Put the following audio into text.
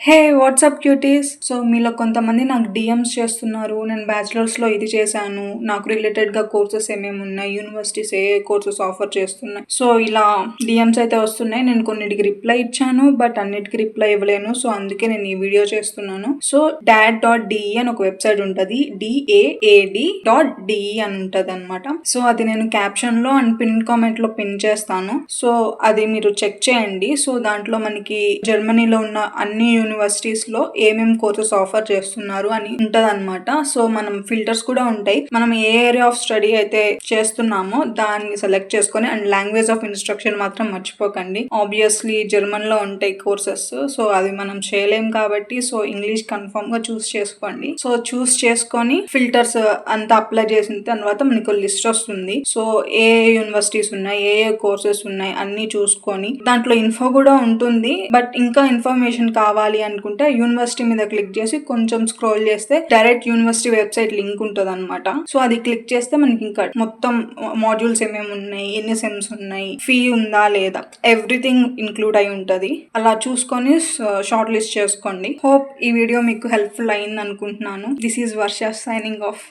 హే WhatsApp cuties. So మీలో కొంతమంది నాకు డిఎమ్స్ చేస్తున్నారు. నేను బ్యాచిలర్స్లో ఇది చేశాను, నాకు రిలేటెడ్గా కోర్సెస్ ఏమేమి ఉన్నాయి, యూనివర్సిటీస్ ఏ కోర్సెస్ ఆఫర్ చేస్తున్నాయి, సో ఇలా డిఎమ్స్ అయితే వస్తున్నాయి. నేను కొన్నిటికి రిప్లై ఇచ్చాను, బట్ అన్నిటికీ రిప్లై ఇవ్వలేను. సో అందుకే నేను ఈ వీడియో చేస్తున్నాను. సో dad.de అని ఒక వెబ్సైట్ ఉంటుంది, DAAD.de అని ఉంటుంది అనమాట. సో అది నేను క్యాప్షన్ లో అండ్ పిన్ కామెంట్ లో పిన్ చేస్తాను. సో అది మీరు చెక్ చేయండి. సో దాంట్లో మనకి జర్మనీలో ఉన్న అన్ని యూనివర్సిటీస్ లో ఏమేమి కోర్సెస్ ఆఫర్ చేస్తున్నారు అని ఉంటదన్నమాట. సో మనం ఫిల్టర్స్ కూడా ఉంటాయి. మనం ఏ ఏరియా ఆఫ్ స్టడీ అయితే చేస్తున్నామో దాన్ని సెలెక్ట్ చేసుకొని, అండ్ లాంగ్వేజ్ ఆఫ్ ఇన్స్ట్రక్షన్ మాత్రం మర్చిపోకండి. ఆబ్వియస్లీ జర్మన్ లో ఉంటాయి కోర్సెస్, సో అది మనం చేయలేం కాబట్టి సో ఇంగ్లీష్ కన్ఫర్మ్ గా చూస్ చేసుకోండి. సో చూస్ చేసుకొని ఫిల్టర్స్ అంతా అప్లై చేసిన తర్వాత మనకు లిస్ట్ వస్తుంది. సో ఏ యూనివర్సిటీస్ ఉన్నాయి, ఏ కోర్సెస్ ఉన్నాయి అన్ని చూసుకొని, దాంట్లో ఇన్ఫో కూడా ఉంటుంది. బట్ ఇంకా ఇన్ఫర్మేషన్ కావాలి అనుకుంటే యూనివర్సిటీ మీద క్లిక్ చేసి కొంచెం స్క్రోల్ చేస్తే డైరెక్ట్ యూనివర్సిటీ వెబ్సైట్ లింక్ ఉంటుంది అనమాట. సో అది క్లిక్ చేస్తే మనకి ఇంకా మొత్తం మాడ్యూల్స్ ఏమేమి ఉన్నాయి, ఎన్ని సెమ్స్ ఉన్నాయి, ఫీ ఉందా లేదా, ఎవ్రీథింగ్ ఇంక్లూడ్ అయి ఉంటది. అలా చూసుకొని షార్ట్ లిస్ట్ చేసుకోండి. హోప్ ఈ వీడియో మీకు హెల్ప్ఫుల్ అయింది అనుకుంటున్నాను. This is Varsha signing off.